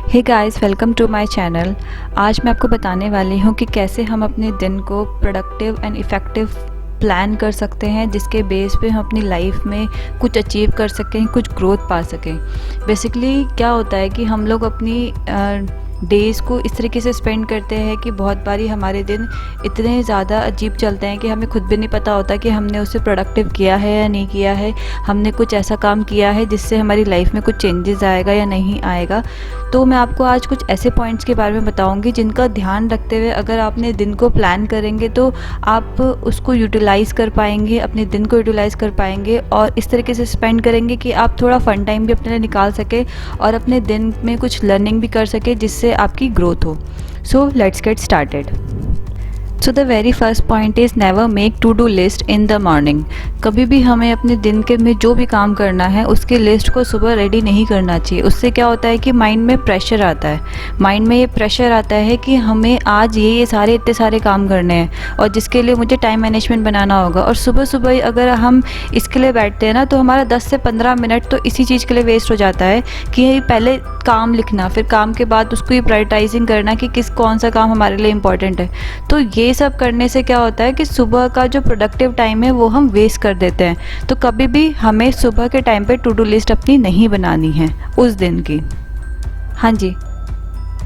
Hey guys, welcome to my channel. आज मैं आपको बताने वाली हूँ कि कैसे हम अपने दिन को प्रोडक्टिव एंड इफ़ेक्टिव प्लान कर सकते हैं, जिसके बेस पे हम अपनी लाइफ में कुछ अचीव कर सकें, कुछ ग्रोथ पा सकें। बेसिकली क्या होता है कि हम लोग अपनी डेज़ को इस तरीके से स्पेंड करते हैं कि बहुत बारी हमारे दिन इतने ज़्यादा अजीब चलते हैं कि हमें खुद भी नहीं पता होता कि हमने उसे प्रोडक्टिव किया है या नहीं किया है, हमने कुछ ऐसा काम किया है जिससे हमारी लाइफ में कुछ चेंजेस आएगा या नहीं आएगा। तो मैं आपको आज कुछ ऐसे पॉइंट्स के बारे में बताऊंगी जिनका ध्यान रखते हुए अगर आप अपने दिन को प्लान करेंगे तो आप उसको यूटिलाइज़ कर पाएंगे, अपने दिन को यूटिलाइज़ कर पाएंगे और इस तरीके से स्पेंड करेंगे कि आप थोड़ा फ़न टाइम भी अपने लिए निकाल सके और अपने दिन में कुछ लर्निंग भी कर सके जिससे आपकी ग्रोथ हो। So let's get started. So the very first point is never make to do list in the morning. कभी भी हमें अपने दिन के में जो भी काम करना है उसकी लिस्ट को सुबह रेडी नहीं करना चाहिए। उससे क्या होता है कि माइंड में प्रेशर आता है, माइंड में ये प्रेशर आता है कि हमें आज ये सारे इतने सारे काम करने हैं और जिसके लिए मुझे टाइम मैनेजमेंट बनाना होगा। और सुबह सुबह अगर हम इसके लिए बैठते हैं ना तो हमारा 10 से 15 मिनट तो इसी चीज़ के लिए वेस्ट हो जाता है कि पहले काम लिखना, फिर काम के बाद उसको ये प्रायोरिटाइजिंग करना कि कौन सा काम हमारे लिए इम्पॉर्टेंट है। तो ये सब करने से क्या होता है कि सुबह का जो प्रोडक्टिव टाइम है वो हम वेस्ट कर देते हैं। तो कभी भी हमें सुबह के टाइम पे टू डू लिस्ट अपनी नहीं बनानी है उस दिन की। हाँ जी,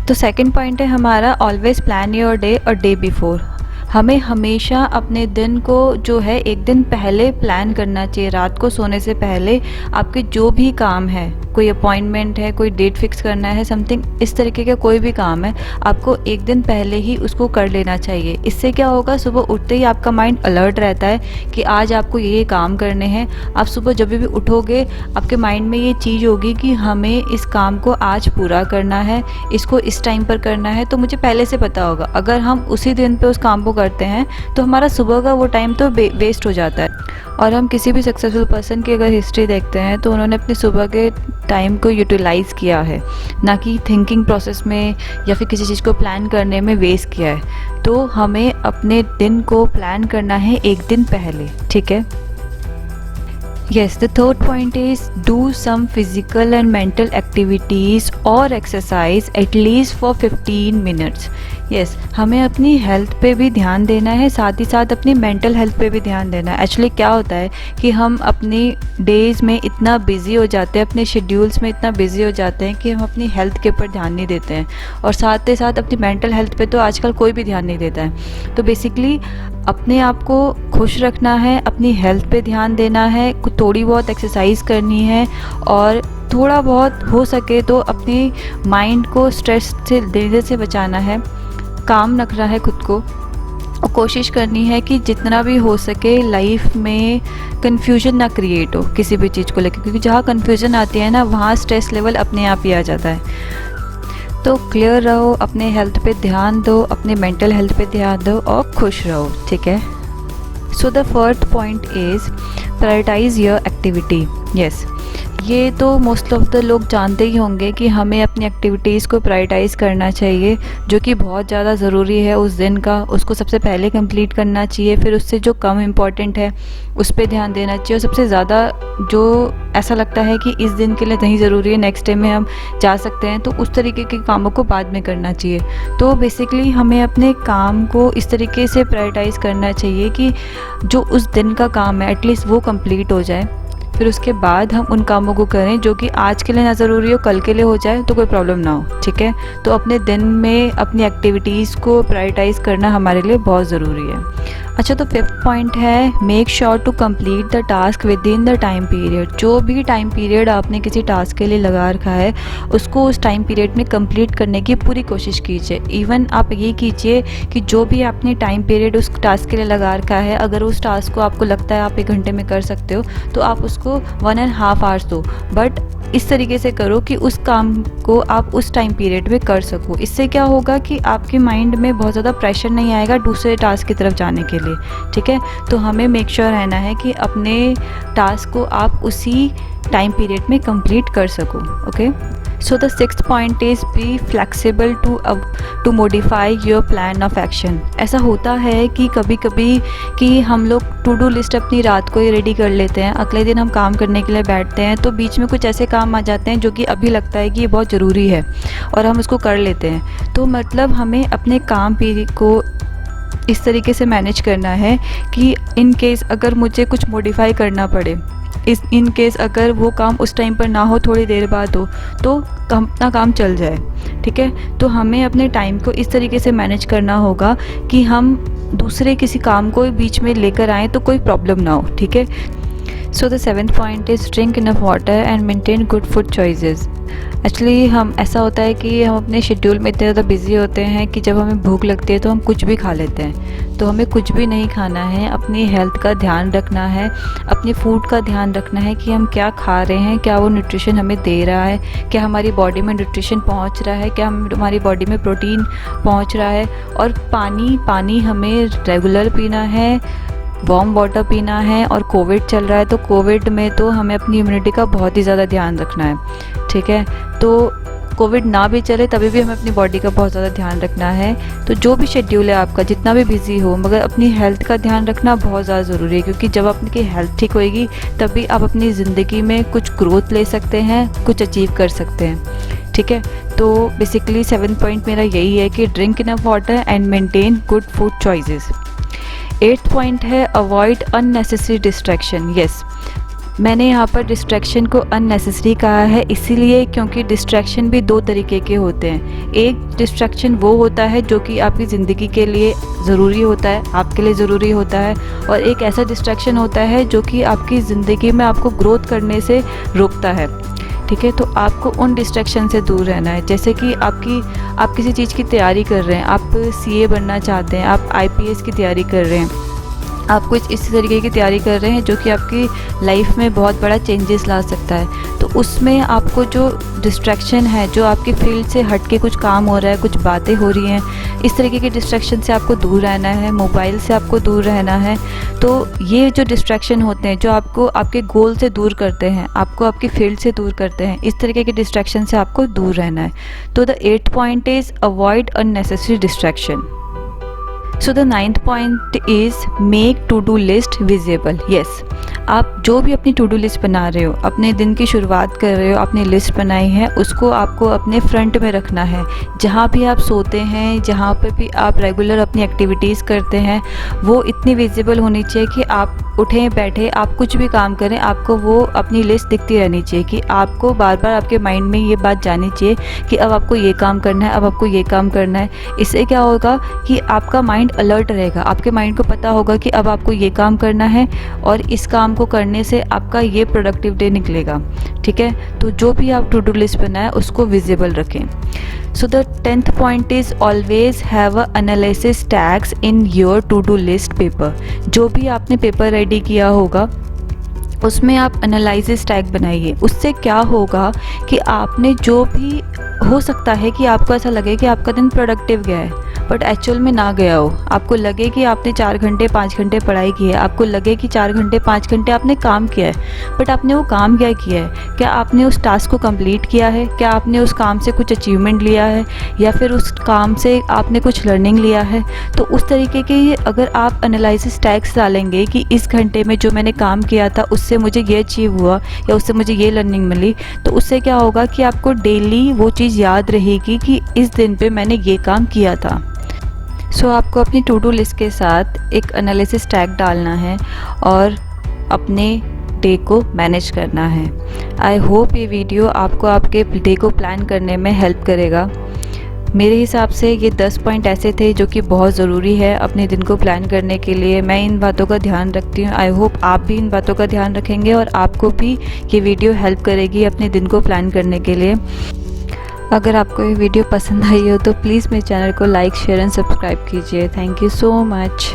तो सेकंड पॉइंट है हमारा ऑलवेज प्लान योर डे और डे बिफोर। हमें हमेशा अपने दिन को जो है एक दिन पहले प्लान करना चाहिए। रात को सोने से पहले आपके जो भी काम है, कोई अपॉइंटमेंट है, कोई डेट फिक्स करना है, समथिंग इस तरीके का कोई भी काम है, आपको एक दिन पहले ही उसको कर लेना चाहिए। इससे क्या होगा, सुबह उठते ही आपका माइंड अलर्ट रहता है कि आज आपको ये काम करने हैं। आप सुबह जब भी उठोगे आपके माइंड में ये चीज़ होगी कि हमें इस काम को आज पूरा करना है, इसको इस टाइम पर करना है। तो मुझे पहले से पता होगा, अगर हम उसी दिन पे उस काम को करते हैं तो हमारा सुबह का वो टाइम तो वेस्ट हो जाता है। और हम किसी भी सक्सेसफुल पर्सन की अगर हिस्ट्री देखते हैं तो उन्होंने अपने सुबह के टाइम को यूटिलाइज़ किया है, ना कि थिंकिंग प्रोसेस में या फिर किसी चीज़ को प्लान करने में वेस्ट किया है। तो हमें अपने दिन को प्लान करना है एक दिन पहले, ठीक है। Yes, the third point is do some physical and mental activities or exercise at least for 15 minutes. Yes, हमें अपनी हेल्थ पे भी ध्यान देना है, साथ ही साथ अपनी मेंटल हेल्थ पे भी ध्यान देना है। एक्चुअली क्या होता है कि हम अपनी डेज़ में इतना बिज़ी हो जाते हैं, अपने शेड्यूल्स में इतना बिज़ी हो जाते हैं कि हम अपनी हेल्थ के ऊपर ध्यान नहीं देते हैं और साथ ही साथ अपनी मेंटल हेल्थ पे तो आजकल कोई भी ध्यान नहीं देता है। तो बेसिकली अपने आप को खुश रखना है, अपनी हेल्थ पे ध्यान देना है, थोड़ी बहुत एक्सरसाइज करनी है और थोड़ा बहुत हो सके तो अपनी माइंड को स्ट्रेस से धीरे से बचाना है, काम रखना है खुद को और कोशिश करनी है कि जितना भी हो सके लाइफ में कन्फ्यूजन ना क्रिएट हो किसी भी चीज़ को लेकर, क्योंकि जहाँ कन्फ्यूजन आती है ना वहाँ स्ट्रेस लेवल अपने आप ही आ जाता है। तो क्लियर रहो, अपने हेल्थ पे ध्यान दो, अपने मेंटल हेल्थ पे ध्यान दो और खुश रहो, ठीक है। So the first point is prioritise your activity. Yes, ये तो मोस्ट ऑफ द लोग जानते ही होंगे कि हमें अपनी एक्टिविटीज़ को प्रायोरिटाइज़ करना चाहिए, जो कि बहुत ज़्यादा ज़रूरी है उस दिन का, उसको सबसे पहले कंप्लीट करना चाहिए। फिर उससे जो कम इम्पॉर्टेंट है उस पर ध्यान देना चाहिए और सबसे ज़्यादा जो ऐसा लगता है कि इस दिन के लिए नहीं ज़रूरी है, नेक्स्ट डे में हम जा सकते हैं, तो उस तरीके के कामों को बाद में करना चाहिए। तो बेसिकली हमें अपने काम को इस तरीके से प्रायोरिटाइज़ करना चाहिए कि जो उस दिन का काम है एटलीस्ट वो कंप्लीट हो जाए, फिर उसके बाद हम उन कामों को करें जो कि आज के लिए ना ज़रूरी हो, कल के लिए हो जाए तो कोई प्रॉब्लम ना हो, ठीक है। तो अपने दिन में अपनी एक्टिविटीज़ को प्रायोरिटाइज़ करना हमारे लिए बहुत ज़रूरी है। अच्छा, तो फिफ्थ पॉइंट है make sure to complete the task within the time period. जो भी टाइम पीरियड आपने किसी टास्क के लिए लगा रखा है उसको उस टाइम पीरियड में कंप्लीट करने की पूरी कोशिश कीजिए। इवन आप ये कीजिए कि जो भी आपने टाइम पीरियड उस टास्क के लिए लगा रखा है, अगर उस टास्क को आपको लगता है आप 1 घंटे में कर सकते हो तो आप उसको 1.5 आवर्स दो, बट इस तरीके से करो कि उस काम को आप उस टाइम पीरियड में कर सको। इससे क्या होगा कि आपके माइंड में बहुत ज़्यादा प्रेशर नहीं आएगा दूसरे टास्क की तरफ जाने के लिए, ठीक है। तो हमें मेक श्योर रहना है कि अपने टास्क को आप उसी टाइम पीरियड में कंप्लीट कर सको, okay. So the sixth point is be flexible to modify your plan of action. ऐसा होता है कि कभी कभी कि हम लोग टू डू लिस्ट अपनी रात को ही रेडी कर लेते हैं, अगले दिन हम काम करने के लिए बैठते हैं तो बीच में कुछ ऐसे काम आ जाते हैं जो कि अभी लगता है कि ये बहुत ज़रूरी है और हम उसको कर लेते हैं। तो मतलब हमें अपने काम को इस तरीके से मैनेज करना है कि इन केस अगर मुझे कुछ मॉडिफाई करना पड़े, इन केस अगर वो काम उस टाइम पर ना हो, थोड़ी देर बाद हो, तो अपना काम चल जाए। ठीक है, तो हमें अपने टाइम को इस तरीके से मैनेज करना होगा कि हम दूसरे किसी काम को बीच में लेकर आएँ तो कोई प्रॉब्लम ना हो। ठीक है, so the seventh point is drink enough water and maintain good food choices. Actually हम ऐसा होता है कि हम अपने शेड्यूल में इतने ज़्यादा बिजी होते हैं कि जब हमें भूख लगती है तो हम कुछ भी खा लेते हैं। तो हमें कुछ भी नहीं खाना है, अपनी हेल्थ का ध्यान रखना है, अपने फूड का ध्यान रखना है कि हम क्या खा रहे हैं, क्या वो न्यूट्रिशन हमें दे रहा है, क्या हमारी बॉडी में न्यूट्रिशन पहुंच रहा है, क्या हमारी बॉडी में प्रोटीन पहुंच रहा है। और पानी हमें रेगुलर पीना है, वार्म वाटर पीना है। और कोविड चल रहा है तो कोविड में तो हमें अपनी इम्यूनिटी का बहुत ही ज़्यादा ध्यान रखना है। ठीक है, तो कोविड ना भी चले तभी भी हमें अपनी बॉडी का बहुत ज़्यादा ध्यान रखना है। तो जो भी शेड्यूल है आपका, जितना भी बिजी हो, मगर अपनी हेल्थ का ध्यान रखना बहुत ज़्यादा ज़रूरी है, क्योंकि जब आपकी हेल्थ ठीक होएगी तभी आप अपनी ज़िंदगी में कुछ ग्रोथ ले सकते हैं, कुछ अचीव कर सकते हैं। ठीक है, तो बेसिकली 7 पॉइंट मेरा यही है कि drink enough water and maintain good food choices. 8th point है अवॉइड अननेसेसरी डिस्ट्रैक्शन। यस, मैंने यहाँ पर डिस्ट्रैक्शन को अननेसेसरी कहा है इसीलिए क्योंकि डिस्ट्रैक्शन भी 2 तरीके के होते हैं। एक डिस्ट्रैक्शन वो होता है जो कि आपकी ज़िंदगी के लिए ज़रूरी होता है, आपके लिए ज़रूरी होता है, और एक ऐसा डिस्ट्रैक्शन होता है जो कि आपकी ज़िंदगी में आपको ग्रोथ करने से रोकता है। ठीक है, तो आपको उन डिस्ट्रैक्शन से दूर रहना है। जैसे कि आप किसी चीज़ की तैयारी कर रहे हैं, आप CA बनना चाहते हैं, आप IPS की तैयारी कर रहे हैं, आप कुछ इस तरीके की तैयारी कर रहे हैं जो कि आपकी लाइफ में बहुत बड़ा चेंजेस ला सकता है। तो उसमें आपको जो डिस्ट्रैक्शन है, जो आपकी फील्ड से हट के कुछ काम हो रहा है, कुछ बातें हो रही हैं, इस तरीके के डिस्ट्रैक्शन से आपको दूर रहना है, मोबाइल से आपको दूर रहना है। तो ये जो डिस्ट्रैक्शन होते हैं जो आपको आपके गोल से दूर करते हैं, आपको आपकी फील्ड से दूर करते हैं, इस तरीके के डिस्ट्रैक्शन से आपको दूर रहना है। तो the 8th point is avoid unnecessary distraction. So the 9th point is make to do list visible. Yes, आप जो भी अपनी टू डू लिस्ट बना रहे हो, अपने दिन की शुरुआत कर रहे हो, अपनी लिस्ट बनाई है, उसको आपको अपने फ्रंट में रखना है। जहाँ भी आप सोते हैं, जहाँ पे भी आप रेगुलर अपनी एक्टिविटीज़ करते हैं, वो इतनी विजिबल होनी चाहिए कि आप उठें बैठे, आप कुछ भी काम करें, आपको वो अपनी लिस्ट दिखती रहनी चाहिए, कि आपको बार बार आपके माइंड में ये बात जानी चाहिए कि अब आपको ये काम करना है, अब आपको ये काम करना है। इससे क्या होगा कि आपका माइंड अलर्ट रहेगा, आपके माइंड को पता होगा कि अब आपको ये काम करना है और इस काम को करने से आपका ये प्रोडक्टिव डे निकलेगा। ठीक है, तो जो भी आप टू डू लिस्ट बनाए उसको विजिबल रखें। सो the 10th point is always have a analysis tags in your to do list paper. जो भी आपने पेपर रेडी किया होगा उसमें आप एनालिसिस टैग बनाइए। उससे क्या होगा कि आपने जो भी, हो सकता है कि आपको ऐसा लगे कि आपका दिन प्रोडक्टिव गया है, बट एक्चुअल में ना गया हो। आपको लगे कि आपने 4 घंटे 5 घंटे पढ़ाई की है, आपको लगे कि 4 घंटे 5 घंटे आपने काम किया है, बट आपने वो काम क्या किया है? क्या आपने उस टास्क को कंप्लीट किया है? क्या आपने उस काम से कुछ अचीवमेंट लिया है, या फिर उस काम से आपने कुछ लर्निंग लिया है? तो उस तरीके के अगर आप एनालिसिस टैग्स डालेंगे कि इस घंटे में जो मैंने काम किया था उससे मुझे ये अचीव हुआ या उससे मुझे ये लर्निंग मिली, तो उससे क्या होगा कि आपको डेली वो चीज़ याद रहेगी कि इस दिन पे मैंने ये काम किया था। सो आपको अपनी टू डू लिस्ट के साथ एक एनालिसिस टैग डालना है और अपने डे को मैनेज करना है। आई होप ये वीडियो आपको आपके डे को प्लान करने में हेल्प करेगा। मेरे हिसाब से ये 10 पॉइंट ऐसे थे जो कि बहुत ज़रूरी है अपने दिन को प्लान करने के लिए। मैं इन बातों का ध्यान रखती हूँ। आई होप आप भी इन बातों का ध्यान रखेंगे और आपको भी ये वीडियो हेल्प करेगी अपने दिन को प्लान करने के लिए। अगर आपको ये वीडियो पसंद आई हो तो प्लीज़ मेरे चैनल को लाइक, शेयर एंड सब्सक्राइब कीजिए। Thank you so much.